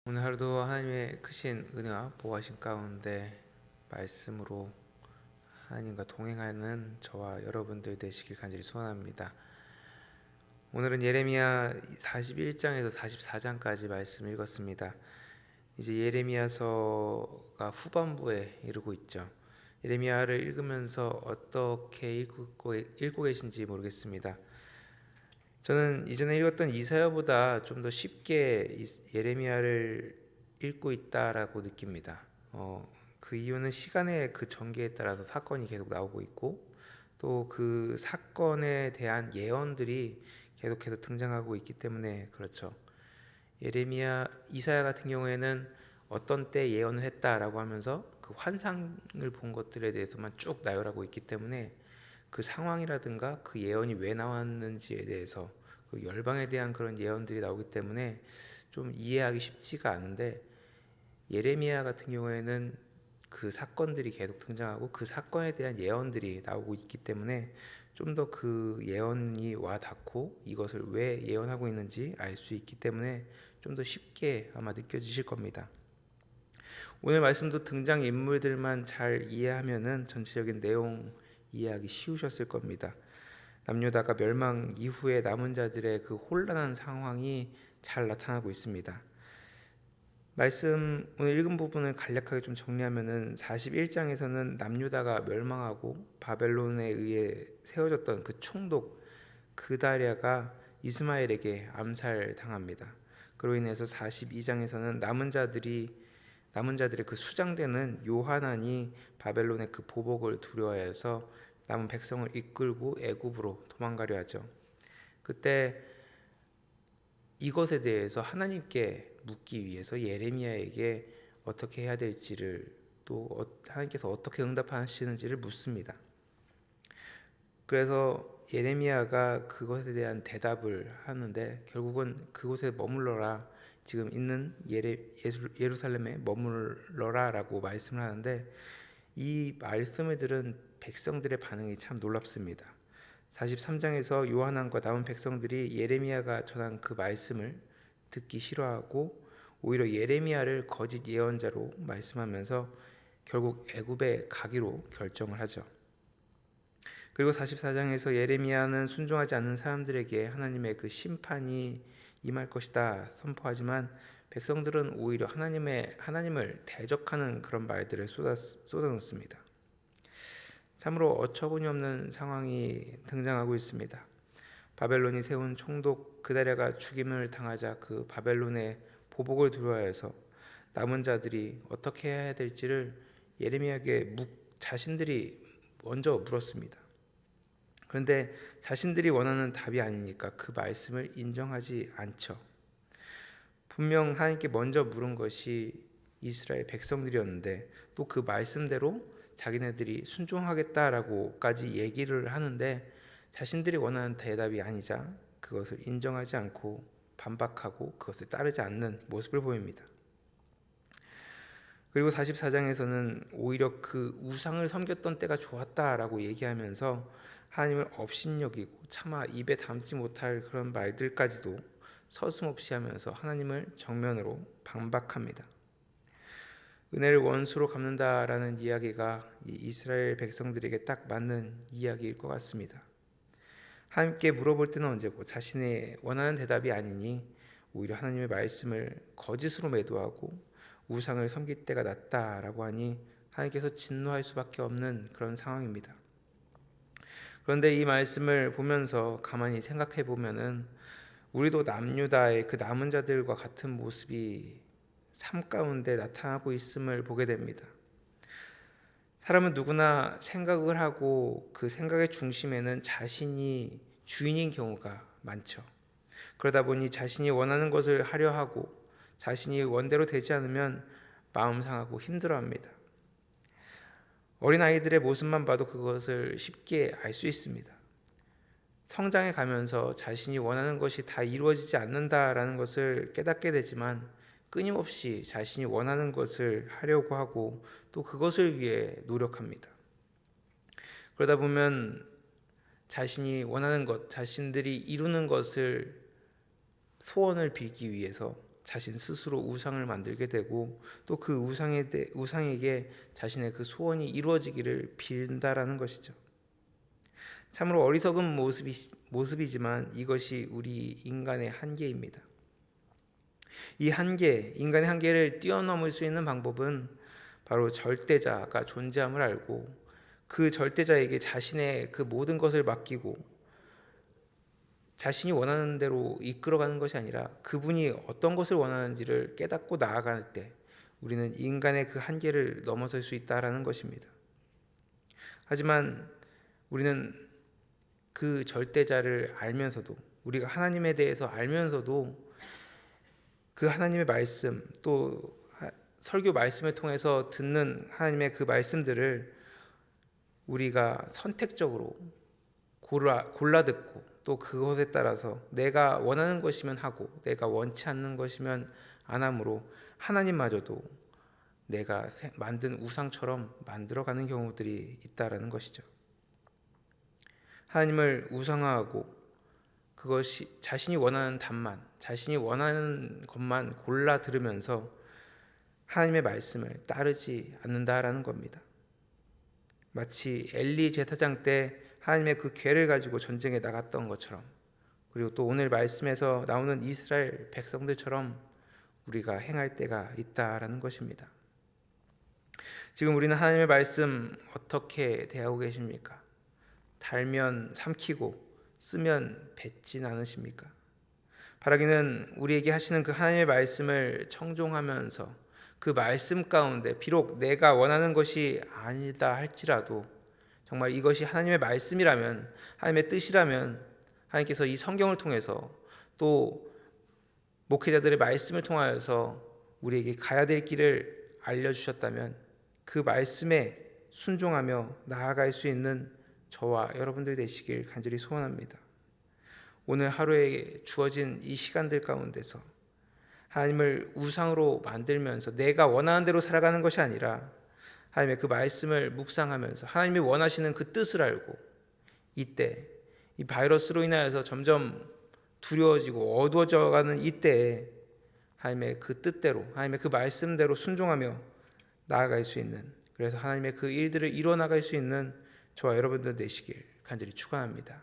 오늘 하루도 하나님의 크신 은혜와 보호하심 가운데 말씀으로 하나님과 동행하는 저와 여러분들 되시길 간절히 소원합니다. 오늘은 예레미야 41장에서 44장까지 말씀 읽었습니다. 이제 예레미야서가 후반부에 이르고 있죠. 예레미야를 읽으면서 어떻게 읽고 계신지 모르겠습니다. 저는 이전에 읽었던 이사야보다 좀 더 쉽게 예레미야를 읽고 있다라고 느낍니다. 그 이유는 시간의 그 전개에 따라서 사건이 계속 나오고 있고 또 그 사건에 대한 예언들이 계속해서 등장하고 있기 때문에 그렇죠. 이사야 같은 경우에는 어떤 때 예언을 했다라고 하면서 그 환상을 본 것들에 대해서만 쭉 나열하고 있기 때문에 그 상황이라든가 그 예언이 왜 나왔는지에 대해서 그 열방에 대한 그런 예언들이 나오기 때문에 좀 이해하기 쉽지가 않은데, 예레미야 같은 경우에는 그 사건들이 계속 등장하고 그 사건에 대한 예언들이 나오고 있기 때문에 좀 더 그 예언이 와 닿고 이것을 왜 예언하고 있는지 알 수 있기 때문에 좀 더 쉽게 아마 느껴지실 겁니다. 오늘 말씀도 등장 인물들만 잘 이해하면은 전체적인 내용 이해하기 쉬우셨을 겁니다. 남유다가 멸망 이후에 남은 자들의 그 혼란한 상황이 잘 나타나고 있습니다. 말씀 오늘 읽은 부분을 간략하게 좀 정리하면은 41장에서는 남유다가 멸망하고 바벨론에 의해 세워졌던 그 총독 그다랴가 이스마엘에게 암살당합니다. 그로 인해서 42장에서는 남은 자들의 그 수장되는 요하난이 바벨론의 그 보복을 두려워해서 남은 백성을 이끌고 애굽으로 도망가려 하죠. 그때 이것에 대해서 하나님께 묻기 위해서 예레미야에게 어떻게 해야 될지를, 또 하나님께서 어떻게 응답하시는지를 묻습니다. 그래서 예레미야가 그것에 대한 대답을 하는데 결국은 그곳에 머물러라, 지금 있는 예루살렘에 머물러라 라고 말씀을 하는데, 이 말씀을 들은 백성들의 반응이 참 놀랍습니다. 43장에서 요한왕과 남은 백성들이 예레미야가 전한 그 말씀을 듣기 싫어하고 오히려 예레미야를 거짓 예언자로 말씀하면서 결국 애굽에 가기로 결정을 하죠. 그리고 44장에서 예레미야는 순종하지 않는 사람들에게 하나님의 그 심판이 임할 것이다 선포하지만 백성들은 오히려 하나님을 대적하는 그런 말들을 쏟아놓습니다. 참으로 어처구니 없는 상황이 등장하고 있습니다. 바벨론이 세운 총독 그다랴가 죽임을 당하자 그 바벨론의 보복을 두려워해서 남은 자들이 어떻게 해야 될지를 예레미야에게 자신들이 먼저 물었습니다. 그런데 자신들이 원하는 답이 아니니까 그 말씀을 인정하지 않죠. 분명 하나님께 먼저 물은 것이 이스라엘 백성들이었는데 또 그 말씀대로 자기네들이 순종하겠다라고까지 얘기를 하는데 자신들이 원하는 대답이 아니자 그것을 인정하지 않고 반박하고 그것을 따르지 않는 모습을 보입니다. 그리고 44장에서는 오히려 그 우상을 섬겼던 때가 좋았다라고 얘기하면서 하나님을 업신여기고 차마 입에 담지 못할 그런 말들까지도 서슴없이 하면서 하나님을 정면으로 반박합니다. 은혜를 원수로 갚는다라는 이야기가 이스라엘 백성들에게 딱 맞는 이야기일 것 같습니다. 하나님께 물어볼 때는 언제고 자신의 원하는 대답이 아니니 오히려 하나님의 말씀을 거짓으로 매도하고 우상을 섬길 때가 낫다라고 하니 하나님께서 진노할 수밖에 없는 그런 상황입니다. 그런데 이 말씀을 보면서 가만히 생각해 보면은 우리도 남유다의 그 남은 자들과 같은 모습이 삶 가운데 나타나고 있음을 보게 됩니다. 사람은 누구나 생각을 하고 그 생각의 중심에는 자신이 주인인 경우가 많죠. 그러다 보니 자신이 원하는 것을 하려 하고 자신이 원대로 되지 않으면 마음 상하고 힘들어합니다. 어린아이들의 모습만 봐도 그것을 쉽게 알 수 있습니다. 성장해 가면서 자신이 원하는 것이 다 이루어지지 않는다라는 것을 깨닫게 되지만 끊임없이 자신이 원하는 것을 하려고 하고 또 그것을 위해 노력합니다. 그러다 보면 자신이 원하는 것, 자신들이 이루는 것을 소원을 빌기 위해서 자신 스스로 우상을 만들게 되고 또 그 우상에게 자신의 그 소원이 이루어지기를 빈다라는 것이죠. 참으로 어리석은 모습이지만 이것이 우리 인간의 한계입니다. 이 인간의 한계를 뛰어넘을 수 있는 방법은 바로 절대자가 존재함을 알고 그 절대자에게 자신의 그 모든 것을 맡기고 자신이 원하는 대로 이끌어가는 것이 아니라 그분이 어떤 것을 원하는지를 깨닫고 나아갈 때 우리는 인간의 그 한계를 넘어설 수 있다라는 것입니다. 하지만 우리는 그 절대자를 알면서도, 우리가 하나님에 대해서 알면서도 그 하나님의 말씀, 또 설교 말씀을 통해서 듣는 하나님의 그 말씀들을 우리가 선택적으로 골라 듣고 또 그것에 따라서 내가 원하는 것이면 하고 내가 원치 않는 것이면 안 함으로 하나님마저도 내가 만든 우상처럼 만들어가는 경우들이 있다라는 것이죠. 하나님을 우상화하고 그것이 자신이 원하는 답만, 자신이 원하는 것만 골라 들으면서 하나님의 말씀을 따르지 않는다라는 겁니다. 마치 엘리 제사장 때 하나님의 그 궤를 가지고 전쟁에 나갔던 것처럼, 그리고 또 오늘 말씀에서 나오는 이스라엘 백성들처럼 우리가 행할 때가 있다라는 것입니다. 지금 우리는 하나님의 말씀 어떻게 대하고 계십니까? 달면 삼키고 쓰면 뱉진 않으십니까? 바라기는 우리에게 하시는 그 하나님의 말씀을 청종하면서 그 말씀 가운데 비록 내가 원하는 것이 아니다 할지라도 정말 이것이 하나님의 말씀이라면, 하나님의 뜻이라면 하나님께서 이 성경을 통해서 또 목회자들의 말씀을 통하여서 우리에게 가야 될 길을 알려주셨다면 그 말씀에 순종하며 나아갈 수 있는 저와 여러분들 되시길 간절히 소원합니다. 오늘 하루에 주어진 이 시간들 가운데서 하나님을 우상으로 만들면서 내가 원하는 대로 살아가는 것이 아니라 하나님의 그 말씀을 묵상하면서 하나님이 원하시는 그 뜻을 알고 이때 이 바이러스로 인하여서 점점 두려워지고 어두워져가는 이때에 하나님의 그 뜻대로 하나님의 그 말씀대로 순종하며 나아갈 수 있는, 그래서 하나님의 그 일들을 이뤄나갈 수 있는 저와 여러분들 되시길 간절히 축원합니다.